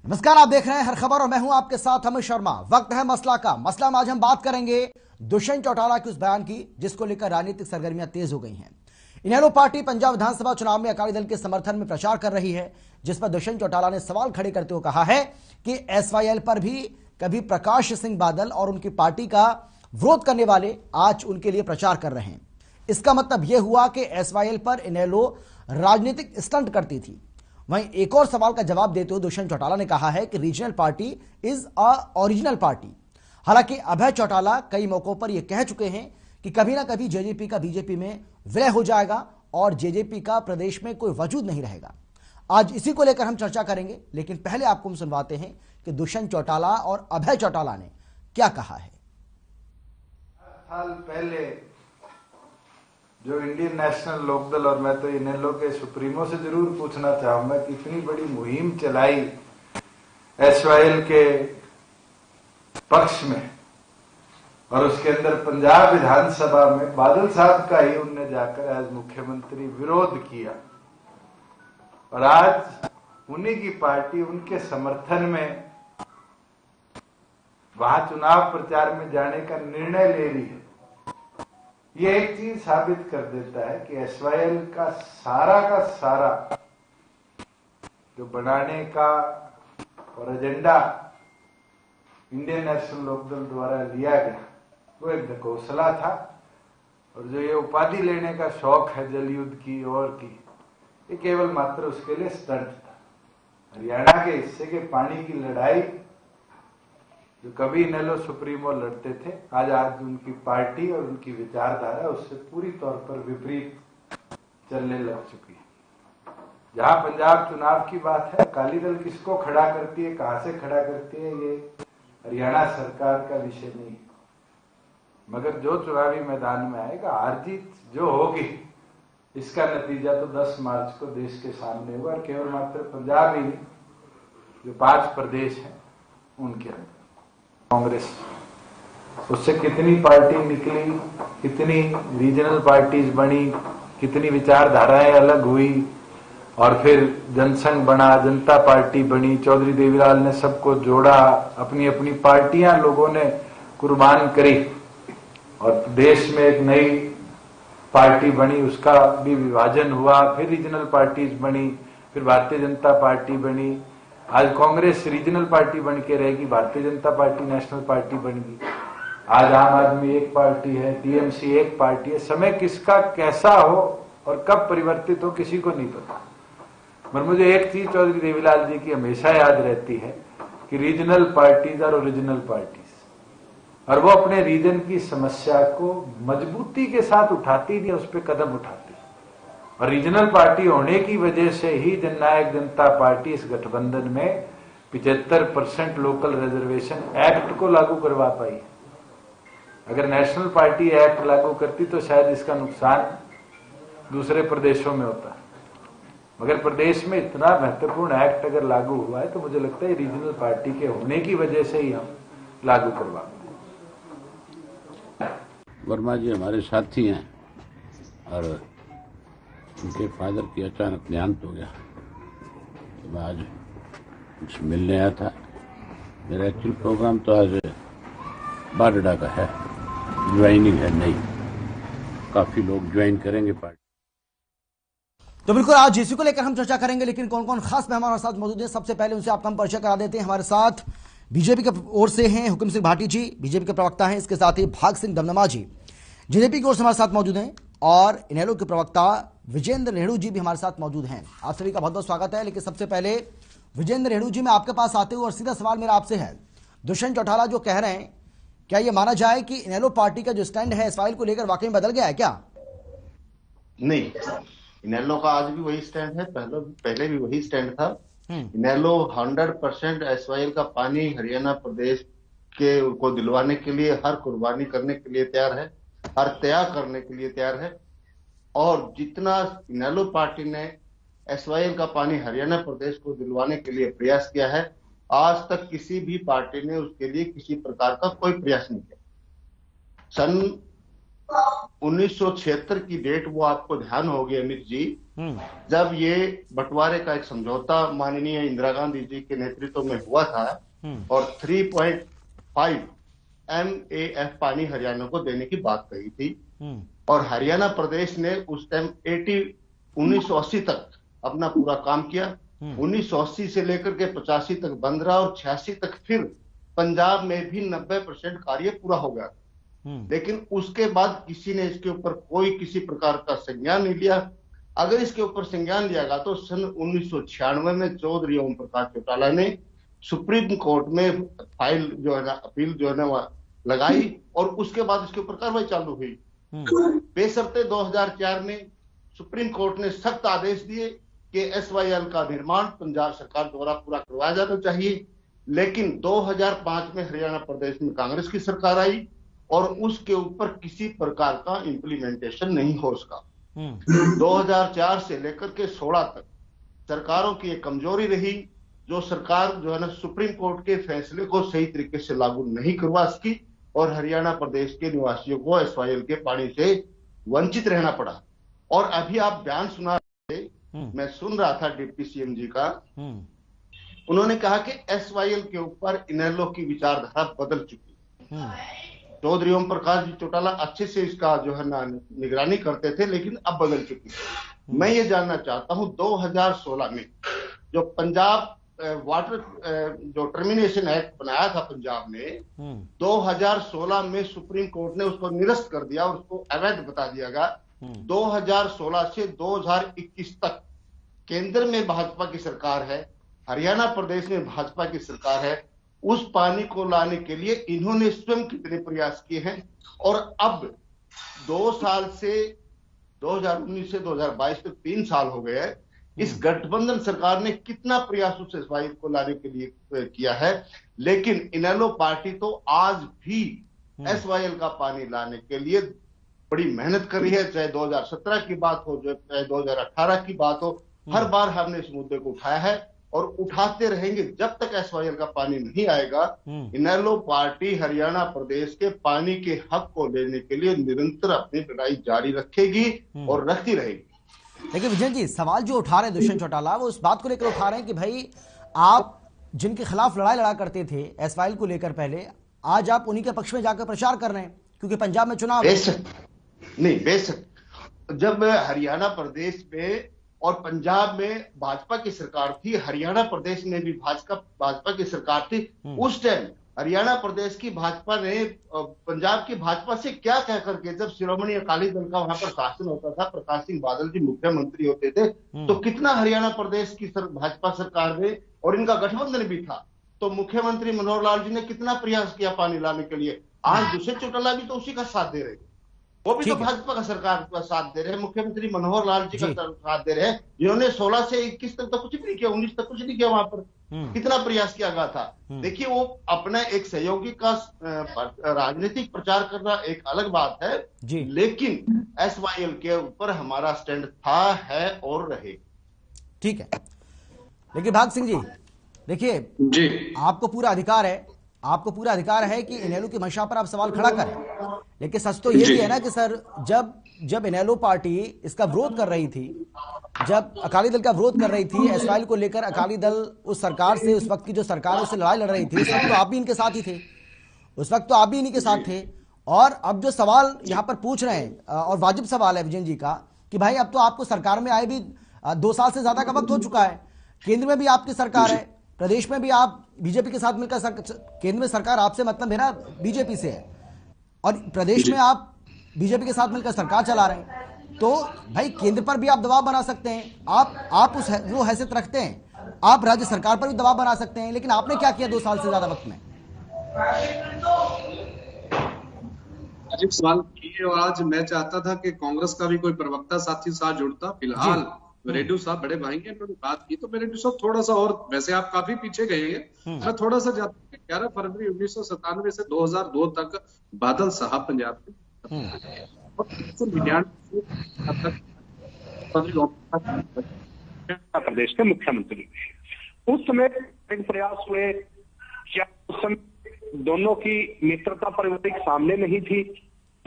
नमस्कार, आप देख रहे हैं हर खबर और मैं हूं आपके साथ अमित शर्मा। वक्त है मसला का। मसला में आज हम बात करेंगे दुष्यंत चौटाला के उस बयान की जिसको लेकर राजनीतिक सरगर्मियां तेज हो गई हैं। इनेलो पार्टी पंजाब विधानसभा चुनाव में अकाली दल के समर्थन में प्रचार कर रही है, जिस पर दुष्यंत चौटाला ने सवाल खड़े करते हुए कहा है कि एसवाईएल पर भी कभी प्रकाश सिंह बादल और उनकी पार्टी का विरोध करने वाले आज उनके लिए प्रचार कर रहे हैं। इसका मतलब यह हुआ कि एसवाईएल पर इनेलो राजनीतिक स्टंट करती थी। वहीं एक और सवाल का जवाब देते हुए दुष्यंत चौटाला ने कहा है कि regional party is a original party. हालांकि अभय चौटाला कई मौकों पर यह कह चुके हैं कि कभी ना कभी जेजेपी का बीजेपी में विलय हो जाएगा और जेजेपी का प्रदेश में कोई वजूद नहीं रहेगा। आज इसी को लेकर हम चर्चा करेंगे, लेकिन पहले आपको हम सुनवाते हैं कि दुष्यंत चौटाला और अभय चौटाला ने क्या कहा है। साल पहले जो इंडियन नेशनल लोकदल, और मैं तो इनेलो के सुप्रीमो से जरूर पूछना चाहूंगा कि इतनी बड़ी मुहिम चलाई एसवाईएल के पक्ष में, और उसके अंदर पंजाब विधानसभा में बादल साहब का ही उनने जाकर एज मुख्यमंत्री विरोध किया, और आज उन्हीं की पार्टी उनके समर्थन में वहां चुनाव प्रचार में जाने का निर्णय ले रही है। ये एक चीज साबित कर देता है कि एसवाईएल का सारा जो बनाने का और एजेंडा इंडियन नेशनल लोकदल द्वारा लिया गया वो एक ढकोसला था, और जो ये उपाधि लेने का शौक है जल युद्ध की और की, ये केवल मात्र उसके लिए स्टंट था। हरियाणा के हिस्से के पानी की लड़ाई जो कभी इनेलो सुप्रीमो लड़ते थे, आज उनकी पार्टी और उनकी विचारधारा उससे पूरी तौर पर विपरीत चलने लग चुकी है। जहां पंजाब चुनाव की बात है, अकाली दल किसको खड़ा करती है, कहां से खड़ा करती है, ये हरियाणा सरकार का विषय नहीं है। मगर जो चुनावी मैदान में आएगा, हार जीत जो होगी, इसका नतीजा तो 10 मार्च को देश के सामने होगा। और केवल मात्र पंजाब ही नहीं, जो 5 प्रदेश हैं उनके अंदर कांग्रेस, उससे कितनी पार्टी निकली, कितनी रीजनल पार्टीज बनी, कितनी विचारधाराएं अलग हुई, और फिर जनसंघ बना, जनता पार्टी बनी, चौधरी देवीलाल ने सबको जोड़ा, अपनी अपनी पार्टियां लोगों ने कुर्बान करी, और देश में एक नई पार्टी बनी, उसका भी विभाजन हुआ, फिर रीजनल पार्टीज बनी, फिर भारतीय जनता पार्टी बनी। आज कांग्रेस रीजनल पार्टी बन के रहेगी, Bharatiya Janata party national party बनेगी। आज आम आदमी एक पार्टी है, टीएमसी एक पार्टी है। समय किसका कैसा हो और कब परिवर्तित हो किसी को नहीं पता। मगर मुझे एक चीज चौधरी देवीलाल जी की हमेशा याद रहती है कि रीजनल पार्टीज और ओरिजिनल पार्टीज, और वो अपने रीजन की समस्या को मजबूती के साथ उठाती थी, उस पर कदम उठाती। और रीजनल पार्टी होने की वजह से ही जननायक जनता पार्टी इस गठबंधन में 75% लोकल रिजर्वेशन एक्ट को लागू करवा पाई। अगर नेशनल पार्टी एक्ट लागू करती तो शायद इसका नुकसान दूसरे प्रदेशों में होता। मगर प्रदेश में इतना महत्वपूर्ण एक्ट अगर लागू हुआ है तो मुझे लगता है रीजनल पार्टी के होने की वजह से ही हम लागू करवा पाए। वर्मा जी हमारे साथी हैं, और उनके फादर की अचानक देहांत हो गया, तो मैं आज उनसे मिलने आया था। मेरा एक्चुअल प्रोग्राम तो आज बारडा का है, ज्वाइनिंग है, नहीं काफी लोग ज्वाइन करेंगे पार्टी। तो बिल्कुल आज इसी को लेकर हम चर्चा करेंगे, लेकिन कौन कौन खास मेहमान हमारे साथ मौजूद हैं, सबसे पहले उनसे आपका हम परिचय करा देते हैं। हमारे साथ बीजेपी की ओर से हैं हुकुम सिंह भाटी जी, बीजेपी के प्रवक्ता हैं। इसके साथ ही भाग सिंह दमदमा जी जेजेपी की ओर से हमारे साथ मौजूद हैं, और इनेलो के प्रवक्ता विजेंद्र रेणु जी भी हमारे साथ मौजूद हैं। आप सभी का बहुत बहुत स्वागत है। लेकिन सबसे पहले विजेंद्र रेणु जी, मैं आपके पास आते हुए और सीधा सवाल मेरा आपसे है, दुष्यंत चौटाला जो कह रहे हैं, क्या यह माना जाए कि इनेलो पार्टी का जो स्टैंड है एसवाईएल को लेकर वाकई में बदल गया है क्या? नहीं, इनेलो का आज भी वही स्टैंड है, पहले भी वही स्टैंड था। इनेलो 100% एसवाईएल का पानी हरियाणा प्रदेश के को दिलवाने के लिए हर कुर्बानी करने के लिए तैयार है, हर त्याग करने के लिए तैयार है। और जितना इनेलो पार्टी ने एसवाईएल का पानी हरियाणा प्रदेश को दिलवाने के लिए प्रयास किया है, आज तक किसी भी पार्टी ने उसके लिए किसी प्रकार का कोई प्रयास नहीं किया। सन 1976 की डेट वो आपको ध्यान होगी अमित जी, जब ये बंटवारे का एक समझौता माननीय इंदिरा गांधी जी के नेतृत्व में हुआ था और 3.5 MAF पानी हरियाणा को देने की बात कही थी। और हरियाणा प्रदेश ने उस टाइम 1980 तक अपना पूरा काम किया। 1980 से लेकर के 85 तक बंद रहा और 86 तक फिर पंजाब में भी 90% कार्य पूरा हो गया। लेकिन उसके बाद किसी ने इसके ऊपर कोई किसी प्रकार का संज्ञान नहीं लिया। अगर इसके ऊपर संज्ञान लिया गया तो सन 1996 में चौधरी ओम प्रकाश चौटाला ने सुप्रीम कोर्ट में फाइल जो है ना, अपील जो है ना वह लगाई और उसके बाद इसके ऊपर कार्रवाई चालू हुई। बेशर्ते 2004 में सुप्रीम कोर्ट ने सख्त आदेश दिए कि SYL का निर्माण पंजाब सरकार द्वारा पूरा करवाया जाना चाहिए। लेकिन 2005 में हरियाणा प्रदेश में कांग्रेस की सरकार आई और उसके ऊपर किसी प्रकार का इंप्लीमेंटेशन नहीं हो सका। 2004 से लेकर के 16 तक सरकारों की एक कमजोरी रही, जो सरकार जो है ना सुप्रीम कोर्ट के फैसले को सही तरीके से लागू नहीं करवा सकी और हरियाणा प्रदेश के निवासियों को SYL के पानी से वंचित रहना पड़ा। और अभी आप बयान सुना रहे थे, मैं सुन रहा था डिप्टी CM जी का, उन्होंने कहा कि SYL के ऊपर इनेलो की विचारधारा बदल चुकी है। चौधरी ओम प्रकाश जी चौटाला अच्छे से इसका जो है ना निगरानी करते थे, लेकिन अब बदल चुकी है। मैं ये जानना चाहता हूं 2016 में जो पंजाब वाटर जो टर्मिनेशन एक्ट बनाया था पंजाब में, 2016 में सुप्रीम कोर्ट ने उसको निरस्त कर दिया और उसको अवैध बता दिया गया। 2016 से 2021 तक केंद्र में भाजपा की सरकार है, हरियाणा प्रदेश में भाजपा की सरकार है। उस पानी को लाने के लिए इन्होंने स्वयं कितने प्रयास किए हैं और अब 2 साल से 2019 से 2022 तक 3 साल हो गए हैं। इस गठबंधन सरकार ने कितना प्रयास उस SYL को लाने के लिए किया है, लेकिन इनेलो पार्टी तो आज भी SYL का पानी लाने के लिए बड़ी मेहनत कर रही है। चाहे 2017 की बात हो, चाहे 2018 की बात हो, हर बार हमने इस मुद्दे को उठाया है और उठाते रहेंगे जब तक SYL का पानी नहीं आएगा। इनेलो पार्टी हरियाणा प्रदेश के पानी के हक को लेने के लिए निरंतर अपनी लड़ाई जारी रखेगी और रखती रहेगी। देखिए विजय जी, सवाल जो उठा रहे हैं दुष्यंत चौटाला, वो उस बात को लेकर उठा रहे हैं कि भाई आप जिनके खिलाफ लड़ाई लड़ा करते थे SYL को लेकर पहले, आज आप उन्हीं के पक्ष में जाकर प्रचार कर रहे हैं क्योंकि पंजाब में चुनाव नहीं। बेशक जब हरियाणा प्रदेश में और पंजाब में भाजपा की सरकार थी, हरियाणा प्रदेश में भी भाजपा की सरकार थी, उस टाइम हरियाणा प्रदेश की भाजपा ने पंजाब की भाजपा से क्या कह करके, जब शिरोमणि अकाली दल का वहां पर शासन होता था, प्रकाश सिंह बादल जी मुख्यमंत्री होते थे, तो कितना हरियाणा प्रदेश की भाजपा सरकार ने और इनका गठबंधन भी था, तो मुख्यमंत्री मनोहर लाल जी ने कितना प्रयास किया पानी लाने के लिए। आज दुष्यंत चौटाला भी तो उसी का साथ दे रहे हैं, वो भी तो भाजपा का सरकार का साथ दे रहे हैं, मुख्यमंत्री मनोहर लाल जी का साथ दे रहे हैं, जिन्होंने 16 से 21 तक तो कुछ भी नहीं किया, 19 तक कुछ नहीं किया। वहां पर कितना प्रयास किया गया था। देखिए, वो अपना एक सहयोगी का राजनीतिक प्रचार करना एक अलग बात है, लेकिन SYL के ऊपर हमारा स्टैंड था, है और रहे। ठीक है, लेकिन भाग सिंह जी, देखिए जी, आपको पूरा अधिकार है कि इनेलो की मंशा पर आप सवाल खड़ा करें, लेकिन सच तो ये भी है ना कि सर जब इनेलो पार्टी इसका विरोध कर रही थी, जब अकाली दल का विरोध कर रही थी SYL को लेकर, अकाली दल उस सरकार से, उस वक्त की जो सरकार है उससे लड़ाई लड़ रही थी, उस वक्त तो आप भी इनके साथ ही थे, उस वक्त तो आप भी इन्हीं के साथ थे। और अब जो सवाल यहाँ पर पूछ रहे हैं, और वाजिब सवाल है विजय जी का, कि भाई अब तो आपको सरकार में आए भी 2 साल से ज्यादा का वक्त हो चुका है, केंद्र में भी आपकी सरकार है, प्रदेश में भी आप बीजेपी के साथ मिलकर, केंद्र में सरकार आपसे मतलब है ना बीजेपी से है, और प्रदेश में आप बीजेपी के साथ मिलकर सरकार चला रहे हैं, तो भाई केंद्र पर भी आप दबाव बना सकते हैं, आप वो हैसियत रखते हैं, आप राज्य सरकार पर भी दबाव बना सकते हैं, लेकिन आपने क्या किया 2 साल से ज्यादा वक्त में? अजीब सवाल किए, और आज मैं चाहता था कि कांग्रेस का भी कोई प्रवक्ता साथी साथ जुड़ता। फिलहाल रेड्डू साहब बड़े भाई हैं, उन्होंने बात की, तो मैं रेड्डू साहब थोड़ा सा, और वैसे आप काफी पीछे गए हैं, मैं थोड़ा सा जाता हूँ। 11 फरवरी 1997 से 2002 तक बादल साहब पंजाब के प्रदेश के मुख्यमंत्री थे। उस समय प्रयास हुए, क्या उस समय दोनों की मित्रता पारिवारिक सामने नहीं थी,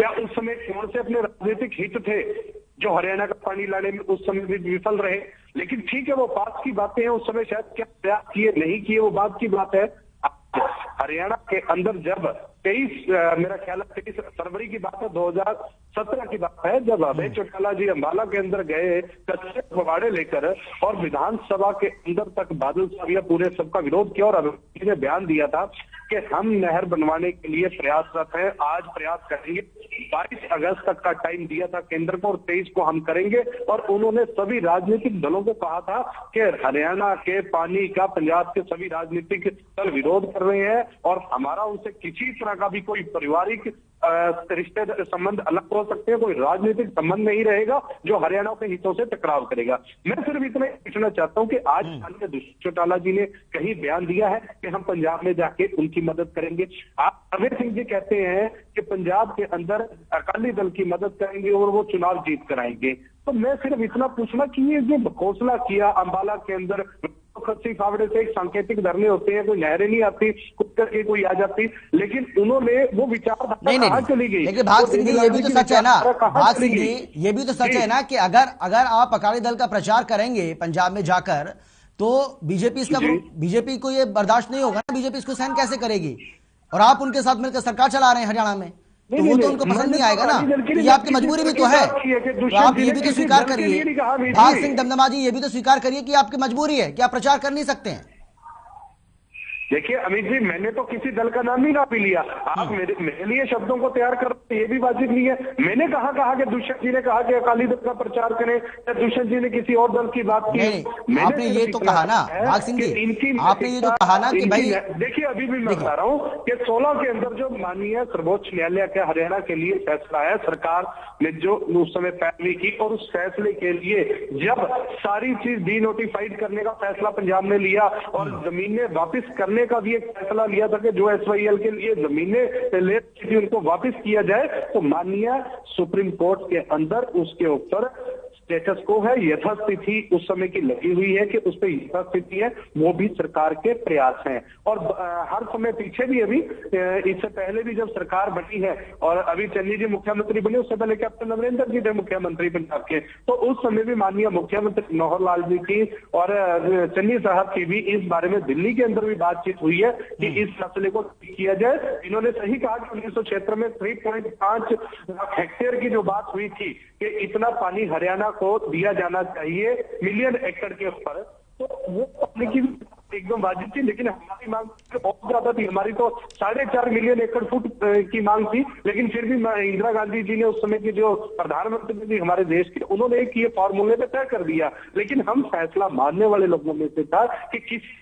क्या उस समय कौन से अपने राजनीतिक हित थे जो हरियाणा का पानी लाने में उस समय भी विफल रहे? लेकिन ठीक है, वो बात की बातें हैं, उस समय शायद क्या प्रयास किए नहीं किए वो बात की बात है। हरियाणा के अंदर जब 23 मेरा ख्याल है 23 फरवरी की बात है, 2017 की बात है, जब अभय चौटाला जी अंबाला के अंदर गए कच्चे फवाड़े लेकर और विधानसभा के अंदर तक बादल साहब या पूरे सबका विरोध किया और अभय जी ने बयान दिया था कि हम नहर बनवाने के लिए प्रयासरत हैं, आज प्रयास करेंगे। 22 अगस्त तक का टाइम दिया था केंद्र को और 23 को हम करेंगे। और उन्होंने सभी राजनीतिक दलों को कहा था कि हरियाणा के पानी का पंजाब के सभी राजनीतिक दल विरोध कर रहे हैं और हमारा उनसे किसी तरह का भी कोई पारिवारिक रिश्ते संबंध अलग हो सकते हैं, कोई राजनीतिक संबंध नहीं रहेगा जो हरियाणा के हितों से टकराव करेगा। मैं सिर्फ इतना पूछना चाहता हूं कि आज माननीय दुष्यंत चौटाला जी ने कहीं बयान दिया है कि हम पंजाब में जाके उनकी मदद करेंगे? आप अभय सिंह जी कहते हैं कि पंजाब के अंदर अकाली दल की मदद करेंगे और वो चुनाव जीत कर आएंगे। तो मैं सिर्फ इतना पूछना कि ये जो घोषणा किया अंबाला के अंदर कच्ची फावड़े से एक सांकेतिक धरने होते हैं, कोई नहरें नहीं आती, कुछ करके कोई आ जाती, लेकिन उन्होंने वो विचार कहाँ चली गई? लेकिन भाग सिंह जी ये भी तो सच है ना, भाग सिंह जी ये भी तो सच है ना कि अगर आप अकाली दल का प्रचार करेंगे पंजाब में जाकर तो बीजेपी को ये बर्दाश्त नहीं होगा ना, बीजेपी इसको सहन कैसे करेगी? और आप उनके साथ मिलकर सरकार चला रहे हैं हरियाणा में, तो वो तो उनको पसंद नहीं आएगा ना। तो ये आपकी मजबूरी भी तो है, तो आप ये भी तो स्वीकार करिए भाग सिंह दमदमा जी, ये भी तो स्वीकार करिए कि आपकी मजबूरी है कि आप प्रचार कर नहीं सकते हैं। देखिए अमित जी, मैंने तो किसी दल का नाम ही ना भी लिया, आप मेरे लिए शब्दों को तैयार कर रहे हैं, ये भी वाजिब नहीं है। मैंने कहा कि दुष्यंत जी ने कहा कि अकाली दल का प्रचार करें या दुष्यंत जी ने किसी और दल की बात की? आपने ये तो कहा ना भाग सिंह जी, आपने ये तो कहा ना कि भाई देखिए अभी भी मैं बता रहा हूँ कि 16 के अंदर जो माननीय सर्वोच्च न्यायालय के हरियाणा के लिए फैसला है, सरकार ने जो उस समय पैरवी की और उस फैसले के लिए जब सारी चीज डी नोटिफाइड करने का फैसला पंजाब ने लिया और जमीनें वापस करने का भी एक फैसला लिया था कि जो एसवाईएल के लिए जमीनें ले थी उनको वापस किया जाए, तो माननीय सुप्रीम कोर्ट के अंदर उसके ऊपर स्टेटस को है, यथास्थिति उस समय की लगी हुई है कि उस पर यथास्थिति है, वो भी सरकार के प्रयास हैं। और हर समय पीछे भी अभी इससे पहले भी जब सरकार बनी है और अभी चन्नी जी मुख्यमंत्री बने, उससे पहले कैप्टन अमरिंदर जी थे मुख्यमंत्री पंजाब के, तो उस समय भी माननीय मुख्यमंत्री मनोहर लाल जी की और चन्नी साहब की भी इस बारे में दिल्ली के अंदर भी बातचीत हुई है कि इस मसले को किया जाए। इन्होंने सही कहा कि 1976 में 3.5 लाख हेक्टेयर की जो बात हुई थी कि इतना पानी हरियाणा को दिया जाना चाहिए मिलियन एकड़ के ऊपर, तो वो पानी की एकदम वाजिब थी, लेकिन हमारी मांग बहुत ज्यादा थी। हमारी तो 4.5 मिलियन एकड़ फुट की मांग थी, लेकिन फिर भी इंदिरा गांधी जी ने उस समय की जो प्रधानमंत्री थी हमारे देश के, उन्होंने एक ये फॉर्मूले पे तय कर दिया। लेकिन हम फैसला मानने वाले लोगों में से था कि किसी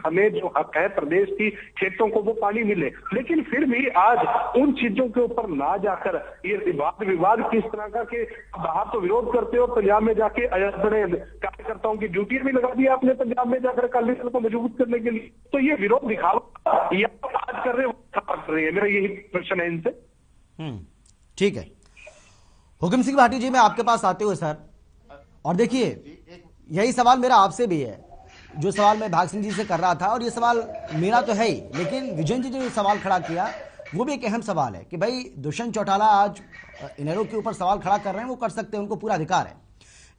हमें जो हक है प्रदेश की खेतों को वो पानी मिले, लेकिन फिर भी आज उन चीजों के ऊपर ना जाकर ये वाद विवाद किस तरह का कि बाहर तो विरोध करते हो, पंजाब में जाके अपने कार्यकर्ताओं की ड्यूटी भी लगा दी आपने पंजाब में जाकर अकाली दल को मजबूत करने के लिए, तो ये विरोध दिखावा या आज कर रहे हो कर रहे हैं, मेरा यही प्रश्न है इनसे। ठीक है हुक्म सिंह भाटी जी, मैं आपके पास आते हुए सर, और देखिए यही सवाल मेरा आपसे भी है, जो सवाल मैं भाग सिंह जी से कर रहा था, और ये सवाल मेरा तो है ही, लेकिन विजय जी ने जो सवाल खड़ा किया वो भी एक अहम सवाल है कि भाई दुष्यंत चौटाला आज इनेलो के ऊपर सवाल खड़ा कर रहे हैं, वो कर सकते हैं, उनको पूरा अधिकार है,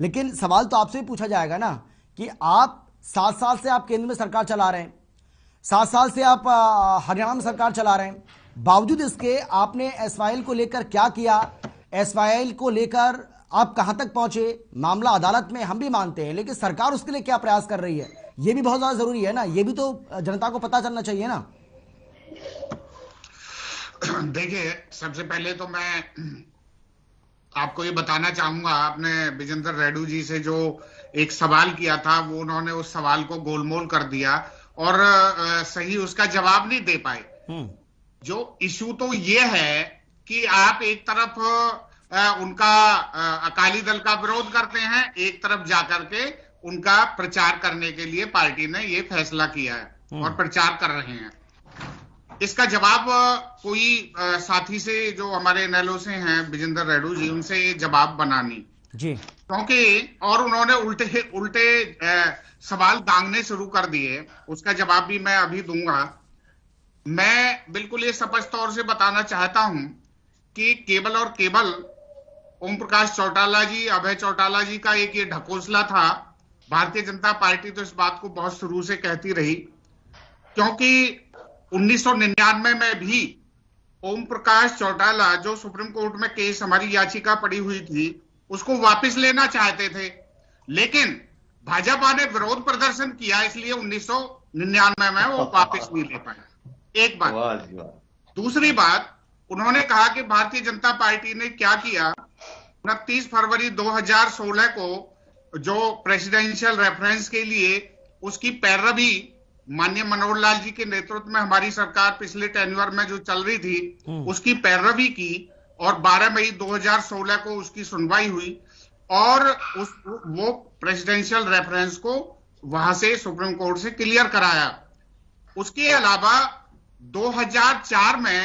लेकिन सवाल तो आपसे भी पूछा जाएगा ना कि आप 7 साल से आप केंद्र में सरकार चला रहे हैं, 7 साल से आप हरियाणा में सरकार चला रहे हैं, बावजूद इसके आपने एसवाईएल को लेकर क्या किया, एसवाईएल को लेकर आप कहां तक पहुंचे, मामला अदालत में हम भी मानते हैं, लेकिन सरकार उसके लिए क्या प्रयास कर रही है, ये भी बहुत ज्यादा जरूरी है ना, ये भी तो जनता को पता चलना चाहिए ना। देखिए सबसे पहले तो मैं आपको ये बताना चाहूंगा, आपने विजेंद्र रेड्डी जी से जो एक सवाल किया था वो उन्होंने उस सवाल को गोलमोल कर दिया और सही उसका जवाब नहीं दे पाए। जो इशू तो ये है कि आप एक तरफ उनका अकाली दल का विरोध करते हैं, एक तरफ जाकर के उनका प्रचार करने के लिए पार्टी ने ये फैसला किया है और प्रचार कर रहे हैं। इसका जवाब कोई साथी से जो हमारे इनेलो से हैं विजेंद्र रेड्डी जी, उनसे जवाब बनानी जी, क्योंकि और उन्होंने उल्टे सवाल दांगने शुरू कर दिए, उसका जवाब भी मैं अभी दूंगा। मैं बिल्कुल ये स्पष्ट तौर से बताना चाहता हूं कि केवल और केवल ओम प्रकाश चौटाला जी, अभय चौटाला जी का एक ये ढकोसला था। भारतीय जनता पार्टी तो इस बात को बहुत शुरू से कहती रही, क्योंकि 1999 में भी ओम प्रकाश चौटाला, जो सुप्रीम कोर्ट में केस हमारी याचिका पड़ी हुई थी, उसको वापस लेना चाहते थे, लेकिन भाजपा ने विरोध प्रदर्शन किया, इसलिए 1999 में वो वापस नहीं ले पाए। एक बात। दूसरी बात, उन्होंने कहा कि भारतीय जनता पार्टी ने क्या किया, 29 फरवरी 2016 को जो प्रेसिडेंशियल रेफरेंस के लिए उसकी पैरवी माननीय मनोहर लाल जी के नेतृत्व में हमारी सरकार पिछले टेन्योर में जो चल रही थी उसकी पैरवी की, और 12 मई 2016 को उसकी सुनवाई हुई और वो प्रेसिडेंशियल रेफरेंस को वहां से सुप्रीम कोर्ट से क्लियर कराया। उसके अलावा 2004 में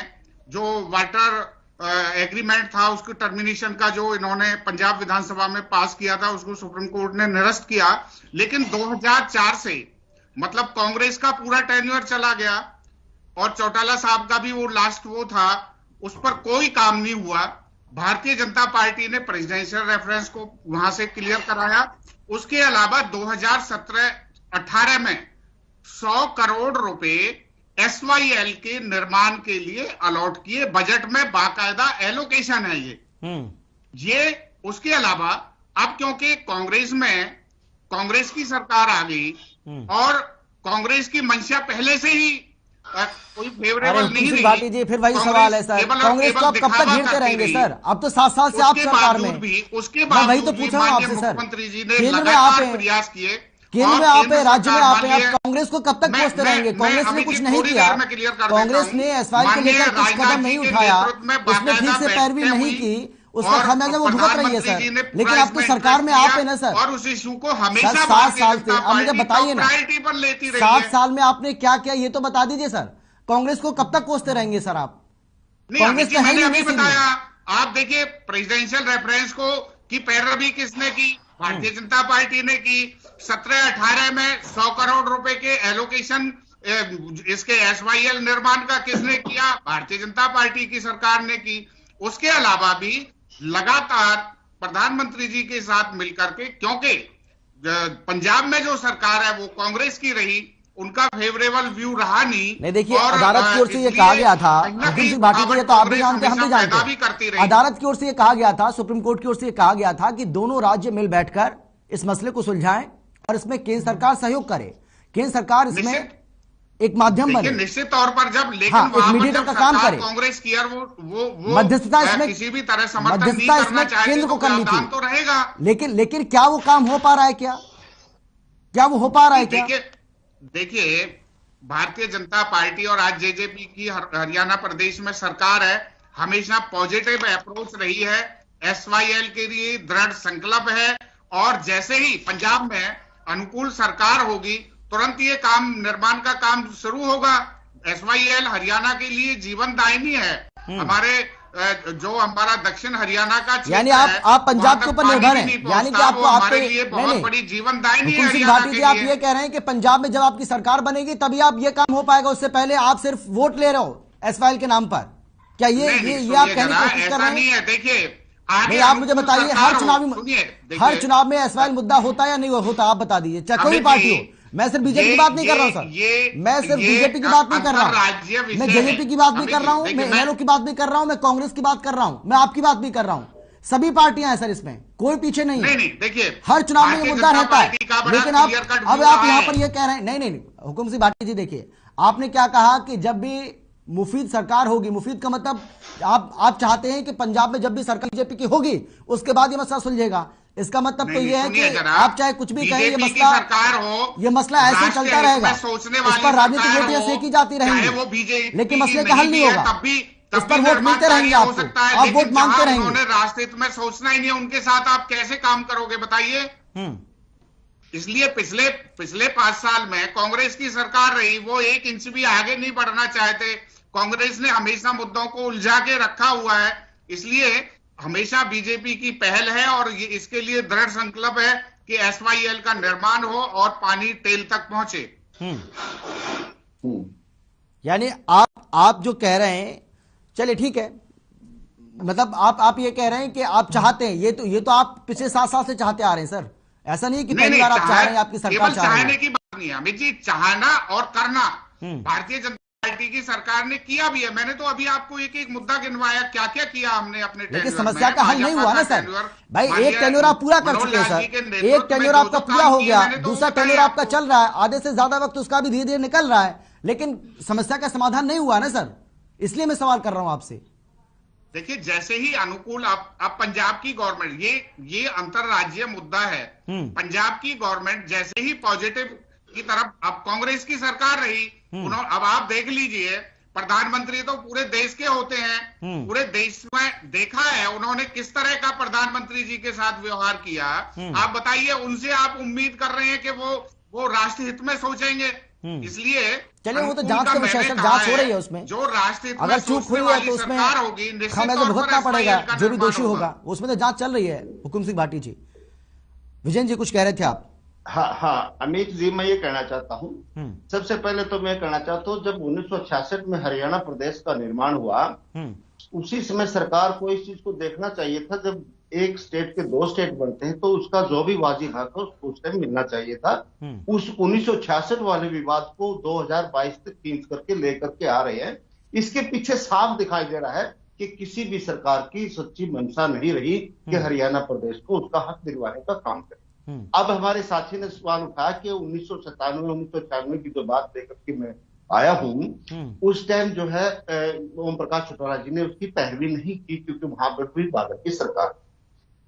जो वाटर एग्रीमेंट था, उसके टर्मिनेशन का जो इन्होंने पंजाब विधानसभा में पास किया था, उसको सुप्रीम कोर्ट ने निरस्त किया। लेकिन 2004 से मतलब कांग्रेस का पूरा टेन्योर चला गया और चौटाला साहब का भी वो लास्ट वो था, उस पर कोई काम नहीं हुआ। भारतीय जनता पार्टी ने प्रेसिडेंशियल रेफरेंस को वहां से क्लियर कराया। उसके अलावा 2017-18 में 100 करोड़ रुपए SYL के निर्माण के लिए अलॉट किए, बजट में बाकायदा एलोकेशन है ये। उसके अलावा अब क्योंकि कांग्रेस की सरकार आ गई और कांग्रेस की मंशा पहले से ही कोई फेवरेबल नहीं रही। भाटी जी, फिर वही सवाल है सर, कांग्रेस को आप कब तक घेरते रहेंगे सर? अब तो 7 साल से आप सरकार में। उसके बाद वही तो पूछ रहा हूं आपसे सर, मुख्यमंत्री जी ने लगातार प्रयास किए, केंद्र में आप है, राज्य में आप है, आप कांग्रेस को कब तक कोसते रहेंगे? कांग्रेस ने कुछ नहीं किया, कांग्रेस ने SYL को लेकर कुछ कदम नहीं उठाया, उसने ठीक से पैरवी नहीं की, उसका खामियाजा वो भुगत रही है सर। लेकिन आप तो सरकार में आप है ना सर, और उस इशू को हमेशा 7 साल से। अब मुझे बताइए ना, प्रायोरिटी पर लेती रही 7 साल में आपने क्या किया ये तो बता दीजिए सर। कांग्रेस को कब तक कोसते रहेंगे सर आप? कांग्रेस का मैंने अभी बताया, आप देखिए प्रेसिडेंशियल रेफरेंस को की पैरवी किसने की? भारतीय जनता पार्टी ने की। 17-18 में 100 करोड़ रुपए के एलोकेशन इसके SYL निर्माण का किसने किया? भारतीय जनता पार्टी की सरकार ने की। उसके अलावा भी लगातार प्रधानमंत्री जी के साथ मिलकर के, क्योंकि पंजाब में जो सरकार है वो कांग्रेस की रही, उनका फेवरेबल व्यू रहा नहीं। देखिए, अदालत की ओर से ये कहा गया था, भाटी जी, तो आप भी जानते हैं, हम भी जानते हैं, अदालत की ओर से ये कहा गया था, सुप्रीम कोर्ट की ओर से ये कहा गया था कि दोनों राज्य मिल बैठकर इस मसले को सुलझाएं और इसमें केंद्र सरकार सहयोग करे, केंद्र सरकार इसमें एक माध्यम बने, निश्चित तौर पर। जब लेकिन हाँ, एक मीडिएटर का काम करे, कांग्रेस की वो मध्यस्थता इसमें किसी भी तरह समर्थन नहीं करना चाहती, केंद्र को करनी थी तो रहेगा। लेकिन क्या वो काम हो पा रहा है? क्या वो हो पा रहा है? क्या देखिए, भारतीय जनता पार्टी और आज JJP की हरियाणा प्रदेश में सरकार है, हमेशा पॉजिटिव अप्रोच रही है, SYL के लिए दृढ़ संकल्प है, और जैसे ही पंजाब में अनुकूल सरकार होगी तुरंत ये काम, निर्माण का काम शुरू होगा। SYL हरियाणा के लिए जीवन दायिनी है। हमारा दक्षिण हरियाणा का क्षेत्र, यानी आप पंजाब के ऊपर निर्भर हैं, यानी कि आपको हमारे लिए बहुत बड़ी जीवन दायिनी है। भाटी जी, आप ये कह रहे हैं कि पंजाब में जब आपकी सरकार बनेगी तभी आप ये काम हो पाएगा, उससे पहले आप सिर्फ वोट ले रहे हो SYL के नाम पर? क्या ये आप कहने की कोशिश कर रहे हैं? देखिए, नहीं, आप मुझे बताइए, हर चुनाव में SYL मुद्दा होता है या नहीं होता? आप बता दीजिए, चाहे कोई पार्टी हो। मैं सिर्फ बीजेपी की बात नहीं कर रहा हूं सर, मैं सिर्फ बीजेपी की बात नहीं कर रहा हूं, मैं JJP की बात नहीं कर रहा हूं, मैं इनेलो की बात नहीं कर रहा हूं, मैं कांग्रेस की बात कर रहा हूं, मैं आपकी बात नहीं कर रहा हूं। सभी पार्टियां हैं सर, इसमें कोई पीछे नहीं है। देखिए, हर चुनाव में ये मुद्दा रहता है, लेकिन अब आप यहां पर ये कह रहे हैं, नहीं, हुकुम सिंह भाटी जी, देखिए, आपने क्या कहा कि जब भी मुफीद सरकार होगी, मुफीद का मतलब आप चाहते हैं कि पंजाब में जब भी सरकार BJP की होगी उसके बाद ये मसला सुलझेगा। इसका मतलब तो ये है कि आप चाहे कुछ भी कहें, ये मसला ऐसे चलता रहेगा, इस पर राजनीतिक रोटियां सेकी जाती रहेंगी, लेकिन मसले का हल नहीं होगा, इस पर वोट मिलते रहेंगे आपको, आप वोट मांगते रहेंगे। राष्ट्र में सोचना ही नहीं, उनके साथ आप कैसे काम करोगे बताइए? इसलिए पिछले 5 साल में कांग्रेस की सरकार रही, वो 1 इंच भी आगे नहीं बढ़ना चाहते। कांग्रेस ने हमेशा मुद्दों को उलझा के रखा हुआ है, इसलिए हमेशा बीजेपी की पहल है और ये इसके लिए दृढ़ संकल्प है कि SYL का निर्माण हो और पानी टेल तक पहुंचे। यानी आप जो कह रहे हैं, चलिए ठीक है, मतलब आप ये कह रहे हैं कि आप चाहते हैं, ये तो आप पिछले 7 साल से चाहते आ रहे हैं सर, ऐसा नहीं कि पहली बार आप चाह रहे हैं, आपकी सरकार चाह रही है। चाहने की बात नहीं है अमित जी, चाहना और करना भारतीय जनता पार्टी की सरकार ने किया भी है। मैंने तो अभी आपको एक एक मुद्दा गिनवाया, क्या क्या किया हमने अपने लेकिन समस्या का हल नहीं हुआ ना सर। भाई एक टेन्योर आप पूरा कर चुके हैं सर, एक टेन्योर आपका पूरा हो गया, दूसरा टेन्योर आपका चल रहा है, आधे से ज्यादा वक्त उसका भी धीरे धीरे निकल रहा है, लेकिन समस्या का समाधान नहीं हुआ ना सर, इसलिए मैं सवाल कर रहा हूं आपसे। देखिए जैसे ही अनुकूल अब पंजाब की गवर्नमेंट, ये अंतरराज्यीय मुद्दा है, पंजाब की गवर्नमेंट जैसे ही पॉजिटिव की तरफ, अब कांग्रेस की सरकार रही, उन्होंने, अब आप देख लीजिए प्रधानमंत्री तो पूरे देश के होते हैं, पूरे देश में देखा है उन्होंने किस तरह का प्रधानमंत्री जी के साथ व्यवहार किया। आप बताइए, उनसे आप उम्मीद कर रहे हैं कि वो राष्ट्रहित में सोचेंगे? इसलिए चलिए वो तो जांच का विषय सर, जांच हो रही है उसमें, जो राष्ट्रहित अगर चूक हुई है तो उसमें हमें तो भुगतना पड़ेगा, जो भी दोषी होगा उसमें तो जांच चल रही है। हुकुम सिंह भाटी जी, विजयन जी कुछ कह रहे थे आप? हाँ अमित जी, मैं ये कहना चाहता हूँ, सबसे पहले तो मैं कहना चाहता हूँ, जब 1966 में हरियाणा प्रदेश का निर्माण हुआ, उसी समय सरकार को इस चीज को देखना चाहिए था, जब एक स्टेट के 2 स्टेट बनते हैं तो उसका जो भी वाजी हक है उसको उस टाइम मिलना चाहिए था। उस 1966 वाले विवाद को 2022 तक खींच करके लेकर के आ रहे हैं। इसके पीछे साफ दिखाई दे रहा है कि किसी भी सरकार की सच्ची मंशा नहीं रही कि हरियाणा प्रदेश को उसका हक दिलवाने का काम करे। अब हमारे साथी ने सवाल उठाया कि 1997-1996 की जो बात लेकर के मैं आया हूं, उस टाइम जो है ओम प्रकाश चौटाला जी ने उसकी पैरवी नहीं की, क्योंकि वहां पर भी बादल की सरकार।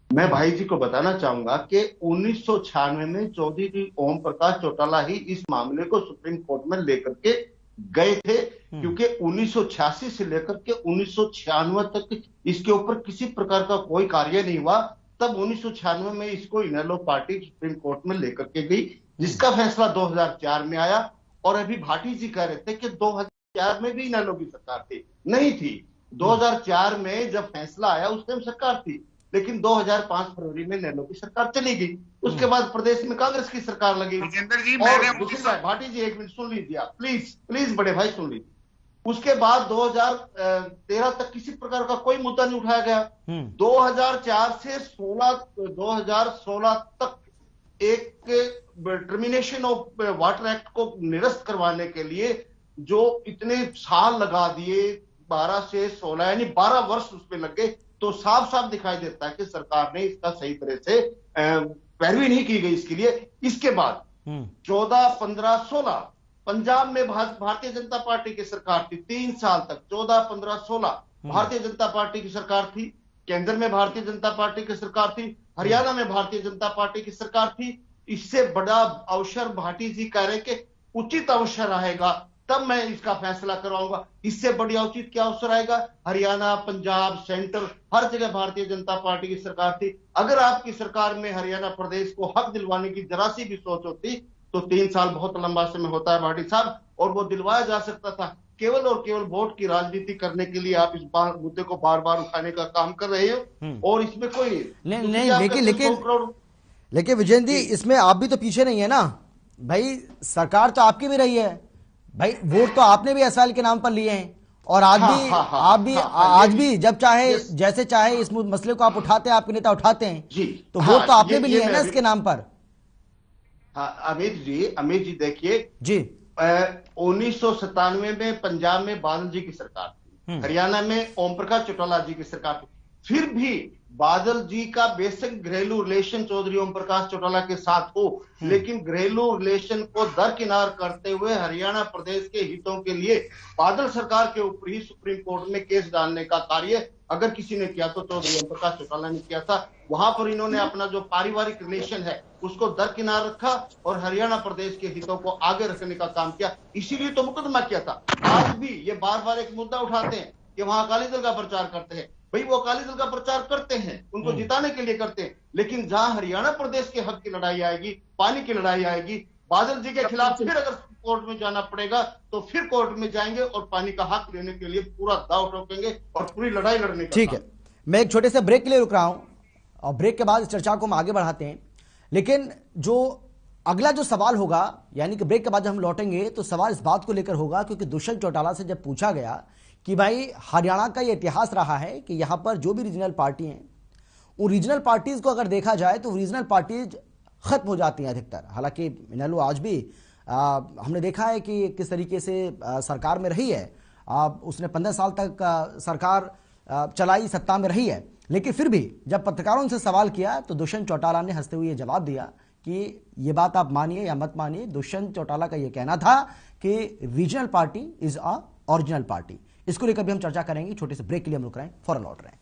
मैं भाई जी को बताना चाहूंगा कि 1996 में चौधरी जी ओम प्रकाश चौटाला ही इस मामले को सुप्रीम कोर्ट में लेकर के गए थे, क्योंकि 1986 से लेकर के 1996 तक इसके ऊपर किसी प्रकार का कोई कार्य नहीं हुआ। तब 1996 में इसको इनेलो पार्टी सुप्रीम कोर्ट में लेकर के गई, जिसका फैसला 2004 में आया। और अभी भाटी जी कह रहे थे कि 2004 में भी इनेलो की सरकार थी, नहीं थी। 2004 में जब फैसला आया उस टाइम सरकार थी, लेकिन 2005 फरवरी में इनेलो की सरकार चली गई। उसके बाद प्रदेश में कांग्रेस की सरकार लगी। और भाटी जी एक मिनट सुन लीजिए आप, प्लीज बड़े भाई सुन लीजिए। उसके बाद 2013 तक किसी प्रकार का कोई मुद्दा नहीं उठाया गया। 2004 से 2016 तक एक टर्मिनेशन ऑफ वाटर एक्ट को निरस्त करवाने के लिए जो इतने साल लगा दिए, 12 से 16 यानी 12 वर्ष उसमें लग गए, तो साफ साफ दिखाई देता है कि सरकार ने इसका सही तरह से पैरवी नहीं की गई इसके लिए। इसके बाद 14, 15, 16 पंजाब में भारतीय जनता पार्टी की सरकार थी 3 साल तक। 14, 15, 16 भारतीय जनता पार्टी की सरकार थी। केंद्र में भारतीय जनता पार्टी की सरकार थी, हरियाणा में भारतीय जनता पार्टी की सरकार थी। इससे बड़ा अवसर भाटी जी कह रहे कि उचित अवसर आएगा तब मैं इसका फैसला करवाऊंगा। इससे बढ़िया उचित क्या अवसर आएगा? हरियाणा, पंजाब, सेंटर, हर जगह भारतीय जनता पार्टी की सरकार थी। अगर आपकी सरकार में हरियाणा प्रदेश को हक दिलवाने की जरा सी भी सोच होती तो 3 साल बहुत लंबा समय होता है भाटी साहब, और वो दिलवाया जा सकता था। केवल और केवल वोट की राजनीति करने के लिए आप इस मुद्दे को बार बार उठाने का काम कर रहे हो, और इसमें कोई नहीं। लेकिन विजयन जी, इसमें आप भी तो पीछे नहीं है ना भाई, सरकार तो आपकी भी रही है भाई, वोट तो आपने भी एसवाइएल के नाम पर लिए हैं, और आज भी जब चाहे जैसे चाहे इस मसले को आप उठाते हैं, आपके नेता उठाते हैं, तो वोट तो आपने भी लिए है ना इसके नाम पर। अमित जी देखिए जी, 1997 में पंजाब में बादल जी की सरकार थी, हरियाणा में ओम प्रकाश चौटाला जी की सरकार थी। फिर भी बादल जी का बेसिक घरेलू रिलेशन चौधरी ओम प्रकाश चौटाला के साथ हो, लेकिन घरेलू रिलेशन को दरकिनार करते हुए हरियाणा प्रदेश के हितों के लिए बादल सरकार के ऊपर ही सुप्रीम कोर्ट में केस डालने का कार्य अगर किसी ने किया तो चौधरी ओम प्रकाश चौटाला ने किया था। वहां पर इन्होंने अपना जो पारिवारिक रिलेशन है उसको दरकिनार रखा और हरियाणा प्रदेश के हितों को आगे रखने का काम किया, इसीलिए तो मुकदमा किया था। आज भी ये बार बार एक मुद्दा उठाते हैं कि वहां अकाली दल का प्रचार करते हैं। भाई वो अकाली दल का प्रचार करते हैं, उनको जिताने के लिए करते हैं, लेकिन जहां हरियाणा प्रदेश के हक की लड़ाई आएगी, पानी की लड़ाई आएगी, बादल जी के खिलाफ फिर अगर कोर्ट में जाना पड़ेगा तो फिर कोर्ट में जाएंगे और पानी का हक लेने के लिए पूरा दांव ठोकेंगे और पूरी लड़ाई लड़ने का। ठीक है, मैं एक छोटे से ब्रेक के लिए रुक रहा हूं और ब्रेक के बाद इस चर्चा को हम आगे बढ़ाते हैं। लेकिन जो अगला जो सवाल होगा, यानी कि ब्रेक के बाद जब हम लौटेंगे तो सवाल इस बात को लेकर होगा, क्योंकि दुष्यंत चौटाला से जब पूछा गया कि भाई हरियाणा का ये इतिहास रहा है कि यहां पर जो भी रीजनल पार्टी हैं, उन रीजनल पार्टीज को अगर देखा जाए तो रीजनल पार्टीज खत्म हो जाती हैं अधिकतर। हालांकि इनेलो आज भी हमने देखा है कि किस तरीके से सरकार में रही है, उसने 15 साल तक सरकार चलाई, सत्ता में रही है, लेकिन फिर भी जब पत्रकारों से सवाल किया तो दुष्यंत चौटाला ने हंसते हुए जवाब दिया कि ये बात आप मानिए या मत मानिए, दुष्यंत चौटाला का ये कहना था कि regional party is a original party. इसको लेकर भी हम चर्चा करेंगे। छोटे से ब्रेक के लिए हम रुक रहे हैं, फौरन लौट रहे हैं।